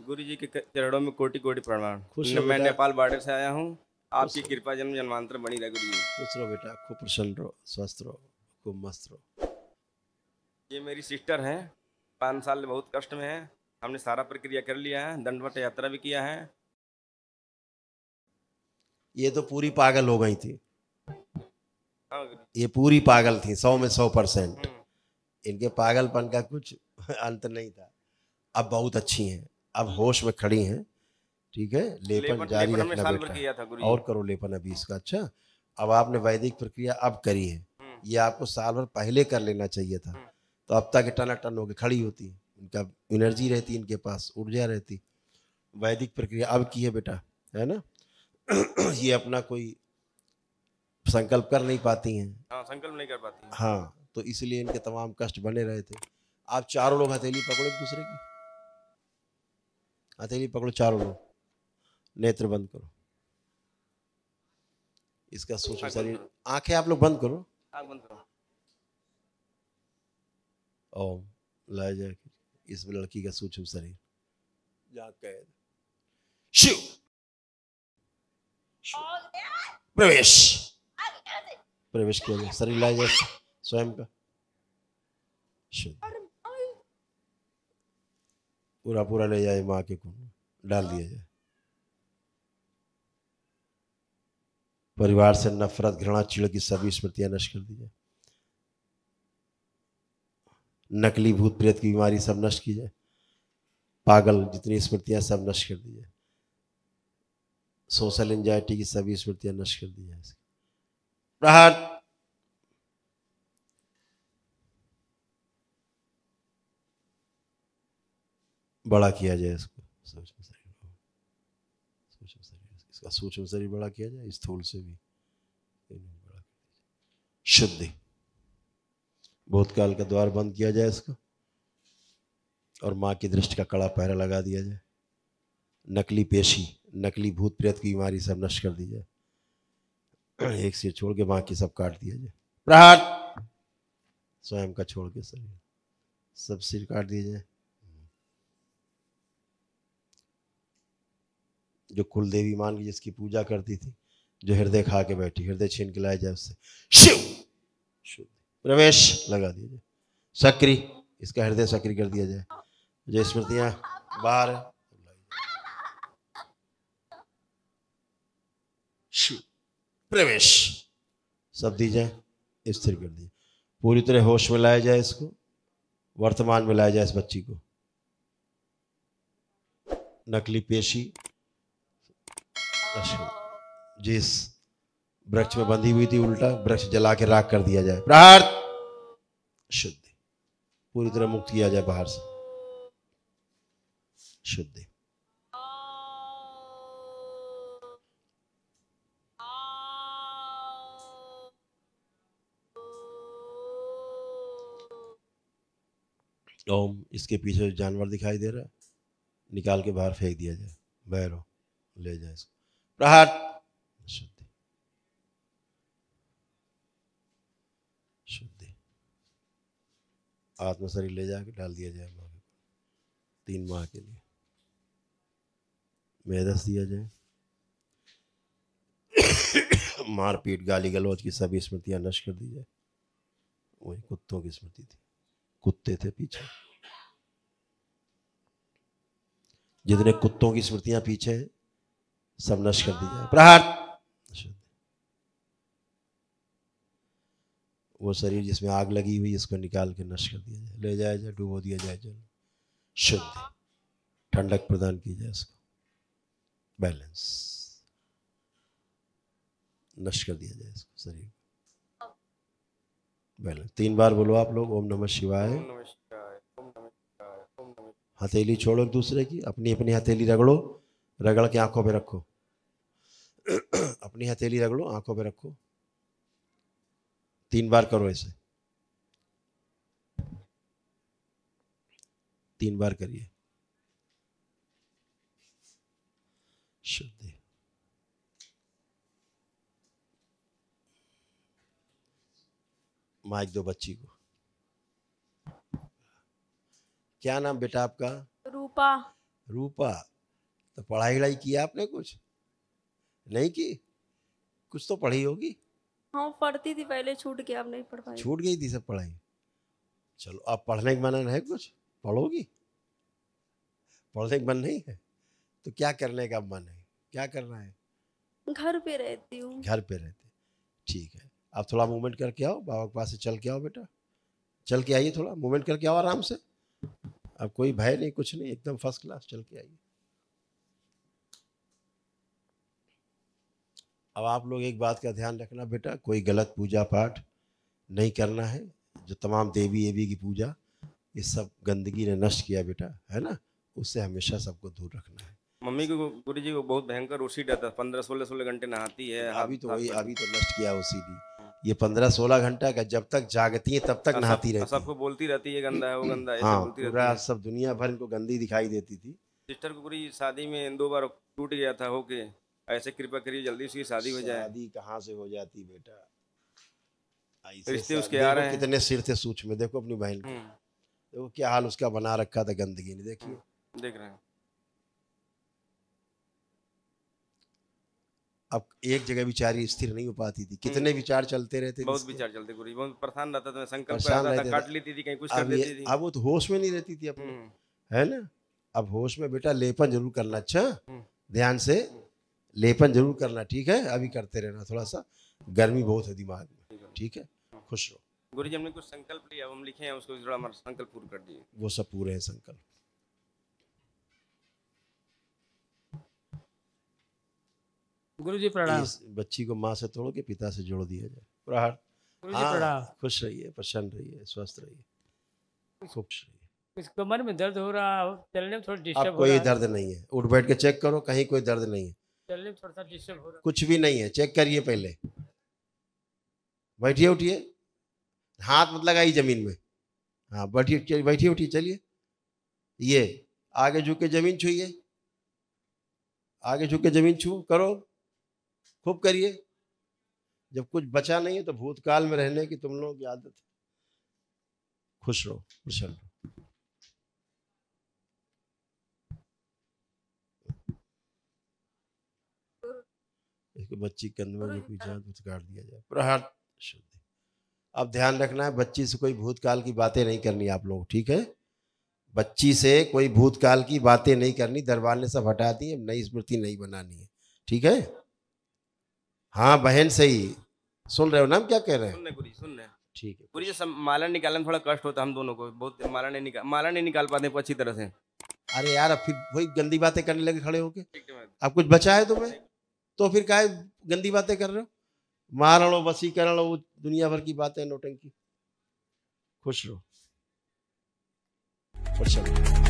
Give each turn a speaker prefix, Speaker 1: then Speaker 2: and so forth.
Speaker 1: गुरु जी के चरणों में कोटि कोटि प्रणाम।
Speaker 2: खुश रहो
Speaker 1: मैं
Speaker 2: बेटा।
Speaker 1: नेपाल बॉर्डर से आया हूँ। आपकी
Speaker 2: रहो।
Speaker 1: कृपा जन्म जन्मांतर बनी रहे गुरु जी।
Speaker 2: खुश रहो बेटा, खूब प्रसन्न रहो, स्वस्थ रहो, खूब मस्त रहो।
Speaker 1: ये मेरी सिस्टर हैं, 5 साल बहुत कष्ट में है। हमने सारा प्रक्रिया कर लिया है, दंडवत यात्रा भी किया है।
Speaker 2: ये तो पूरी पागल हो गई थी,
Speaker 1: हाँ गुरु।
Speaker 2: ये पूरी पागल थी, 100 में 100%।
Speaker 1: हम्म।
Speaker 2: इनके पागलपन का कुछ अंत नहीं था। अब बहुत अच्छी हैं, अब होश में खड़ी हैं। ठीक है, लेपन जारी
Speaker 1: लेपन हमने
Speaker 2: रखना
Speaker 1: साल भर
Speaker 2: बेटा,
Speaker 1: किया था गुरु जी।
Speaker 2: और करो लेपन अभी इसका। अच्छा, अब आपने वैदिक प्रक्रिया अब करी है, ये आपको साल भर पहले कर लेना चाहिए था, तो अब तक टनाटन होकर खड़ी होती, इनका एनर्जी रहती, इनके पास ऊर्जा रहती। वैदिक प्रक्रिया अब की है बेटा, है ना। ये अपना कोई संकल्प कर नहीं पाती हैं।
Speaker 1: हाँ, संकल्प नहीं कर पाती है।
Speaker 2: हाँ, तो इसलिए इनके तमाम कष्ट बने रहे थे। आप चारों लोग हथेली पकड़ो एक दूसरे की, हथेली पकड़ो चारों लोग, नेत्र बंद करो। इसका सूक्ष्म
Speaker 1: आँख बंद
Speaker 2: शरीर,
Speaker 1: करो।
Speaker 2: आंखें आप लोग बंद करो।
Speaker 1: आँख बंद करो।
Speaker 2: ओम लाया जाए इस लड़की का सूक्ष्म शरीर, जहाँ कैद शिव प्रवेश, प्रवेश किया जाए, शरीर लाया जाए स्वयं का शुद्ध, पूरा पूरा ले जाए, माँ के कुंड डाल दिया जाए। परिवार से नफरत, घृणा, चिढ़ की सभी स्मृतियां नष्ट कर दी जाए। नकली भूत प्रेत की बीमारी सब नष्ट की जाए। पागल जितनी स्मृतियां सब नष्ट कर दी जाए। सोशल एंजाइटी की सभी स्मृतियां नष्ट कर दी जाए। प्रहार, बड़ा किया जाए इसको, सूक्ष्म शरीर, सूक्ष्म शरीर, इसका सूक्ष्म शरीर बड़ा किया जाए, स्थूल से भी बड़ा। शुद्धि, भूतकाल का द्वार बंद किया जाए इसको, और माँ की दृष्टि का कड़ा पहरा लगा दिया जाए। नकली पेशी, नकली भूत प्रेत की बीमारी सब नष्ट कर दी जाए। एक सिर छोड़ के बाकी सब काट दिया जाए। प्रहार, स्वयं का छोड़ के शरीर सब सिर काट दिए जाए। जो कुल देवी मान के जिसकी पूजा करती थी, जो हृदय खा के बैठी, हृदय छीन के लाया जाए उससे। शिव शुद्ध प्रवेश लगा दिया जाए। सक्रिय, इसका हृदय सक्रिय कर दिया जाए। जो स्मृतियां बाहर है, शिव प्रवेश सब दी जाए, स्थिर कर दिए। पूरी तरह होश में लाया जाए इसको, वर्तमान में लाया जाए इस बच्ची को। नकली पेशी, जिस वृक्ष में बंधी हुई थी उल्टा, वृक्ष जला के राख कर दिया जाए। प्रहार, शुद्धि, पूरी तरह मुक्त किया जाए बाहर से। शुद्धि, ओम, इसके पीछे जानवर दिखाई दे रहा है, निकाल के बाहर फेंक दिया जाए। भैरव ले जाए इसको। प्रहार, शुद्धि, शुद्धि, आत्म शरीर ले जाके डाल दिया जाए माँ के, 3 माह के लिए मेदस दिया जाए। मारपीट, गाली गलौज की सभी स्मृतियां नष्ट कर दी जाए। वही कुत्तों की स्मृति थी, कुत्ते थे पीछे, जितने कुत्तों की स्मृतियां पीछे हैं सब नष्ट कर दी जाए। प्रहार, वो शरीर जिसमें आग लगी हुई इसको निकाल के नष्ट कर दिया जाए, ले जाया जाए, डुबो दिया जाए जल। शुद्ध, ठंडक प्रदान की जाए इसको, बैलेंस नष्ट कर दिया जाए इसको, शरीर बैलेंस। 3 बार बोलो आप लोग, ओम नमः शिवाय।
Speaker 1: ओम नमः शिवाय, ओम नमः शिवाय, ओम नमः।
Speaker 2: हथेली छोड़ो एक दूसरे की, अपनी अपनी हथेली रगड़ो, रगड़ के आंखों पे रखो। अपनी हथेली रगड़ो, आंखों पे रखो। 3 बार करो ऐसे, 3 बार करिए। शुद्धि, माइक दो बच्ची को। क्या नाम बेटा आपका?
Speaker 3: रूपा।
Speaker 2: रूपा, तो पढ़ाई वढ़ाई किया आपने? कुछ नहीं की? कुछ तो पढ़ी होगी।
Speaker 3: हाँ पढ़ती थी पहले, छूट गया, अब नहीं पढ़ पाई।
Speaker 2: छूट गई थी सब पढ़ाई। चलो अब पढ़ने का मन है, कुछ पढ़ोगी? पढ़ने का मन नहीं है तो क्या करने का मन है? क्या करना है?
Speaker 3: घर पे रहती हूँ।
Speaker 2: घर पे रहते, ठीक है। आप थोड़ा मूवमेंट करके आओ, बाबा के पास से चल के आओ बेटा, चल के आइए, थोड़ा मूवमेंट करके आओ आराम से। अब कोई भय नहीं, कुछ नहीं, एकदम फर्स्ट क्लास, चल के आइए। अब आप लोग एक बात का ध्यान रखना बेटा, कोई गलत पूजा पाठ नहीं करना है। जो तमाम देवी एवी की पूजा, ये सब गंदगी ने नष्ट किया बेटा, है ना, उससे हमेशा सबको दूर रखना है।
Speaker 1: मम्मी को, गुरु जी को बहुत भयंकर ओसीड आता है, 15-16 घंटे नहाती है।
Speaker 2: अभी तो वही, अभी तो नष्ट किया ओसीडी। ये 15-16 घंटा का, जब तक जागती है तब तक नहाती रहती है।
Speaker 1: सबको बोलती रहती है गंदा है, वो गंदा है, ऐसे
Speaker 2: हाँ,
Speaker 1: बोलती रहती
Speaker 2: पूरा
Speaker 1: है।
Speaker 2: सब दुनिया भर इनको गंदी दिखाई देती थी।
Speaker 1: सिस्टर को गुरु जी शादी में 2 बार टूट गया था होके, ऐसे कृपा करिए जल्दी उसकी शादी हो जाए।
Speaker 2: शादी कहाँ से हो जाती बेटा,
Speaker 1: रिश्ते उसके आ
Speaker 2: देखो
Speaker 1: रहे हैं।
Speaker 2: कितने सिर थे सूक्ष्म में, देखो अपनी बहन के, देखो क्या हाल उसका बना रखा था गंदगी ने, देखिए।
Speaker 1: देख रहे हैं।
Speaker 2: अब एक जगह बेचारी स्थिर नहीं हो पाती थी, कितने विचार चलते रहते थे
Speaker 1: बहुत
Speaker 2: इसके।
Speaker 1: विचार चलते गुरु जी, बहुत परेशान रहता था, संकल्प
Speaker 2: परेशान
Speaker 1: रहता था,
Speaker 2: रहते
Speaker 1: काट
Speaker 2: थे।
Speaker 1: लेती थी, कहीं कुछ कर देती थी।
Speaker 2: अब वो तो होश में नहीं रहती थी अपने, है ना। अब होश में बेटा लेपन जरूर करना, अच्छा ध्यान से लेपन जरूर करना, ठीक है। अभी करते रहना, थोड़ा सा गर्मी बहुत है दिमाग में, ठीक है। खुश रहो।
Speaker 1: गुरु जी हमने कुछ संकल्प लिया, हम लिखे हैं उसको, थोड़ा हमारा संकल्प पूरा कर दिए।
Speaker 2: वो सब पूरे हैं संकल्प।
Speaker 4: गुरु जी प्रणाम।
Speaker 2: इस बच्ची को माँ से तोड़ के पिता से जोड़ दिया जाए। प्रहार।
Speaker 4: गुरु जी प्रणाम।
Speaker 2: खुश रहिए, प्रसन्न रहिए, स्वस्थ रहिए, खुश रहिए।
Speaker 4: इस कमर में दर्द हो रहा है, चलने में थोड़ा डिस्टर्ब
Speaker 2: अब
Speaker 4: हो
Speaker 2: कोई
Speaker 4: रहा है।
Speaker 2: दर्द नहीं है, उठ बैठ के चेक करो, कहीं कोई दर्द नहीं है,
Speaker 4: चलने में थोड़ा सा डिस्टर्ब हो रहा
Speaker 2: कुछ भी नहीं है, चेक करिए पहले। बैठिए उठिए, हाथ मत लगाइए जमीन में। हाँ बैठिए, बैठिए उठिए, चलिए। ये आगे झुक के जमीन छूइए, आगे झुक के जमीन छू करो, खूब करिए। जब कुछ बचा नहीं है तो भूतकाल में रहने की तुम लोगों की आदत है। खुश रहो, प्रसन्न रहो। इसको बच्ची कंध में जो पीछा तो काट दिया जाए। प्रहार शुद्ध। अब ध्यान रखना है, बच्ची से कोई भूतकाल की बातें नहीं करनी आप लोग, ठीक है। बच्ची से कोई भूतकाल की बातें नहीं करनी, दरबार ने सब हटा दी, नई स्मृति नहीं बनानी है, ठीक है। हाँ बहन सही सुन रहे हो ना, क्या कह रहे हैं?
Speaker 1: सुन रहे गुरु जी, सुन रहे हैं।
Speaker 2: ठीक है।
Speaker 1: गुरु जी सब माला निकालने में थोड़ा कष्ट होता है हम दोनों को, बहुत माला नहीं निकाल पाते अच्छी तरह से।
Speaker 2: अरे यार, अब फिर वही गंदी बातें करने लगे खड़े होके।
Speaker 1: ठीक है।
Speaker 2: अब कुछ बचा है तुम्हें तो फिर काहे गंदी बातें कर रहे हो? मारण लो, वसीकरण लो, दुनिया भर की बातें, नौटंकी। खुश रहो, प्रसन्न।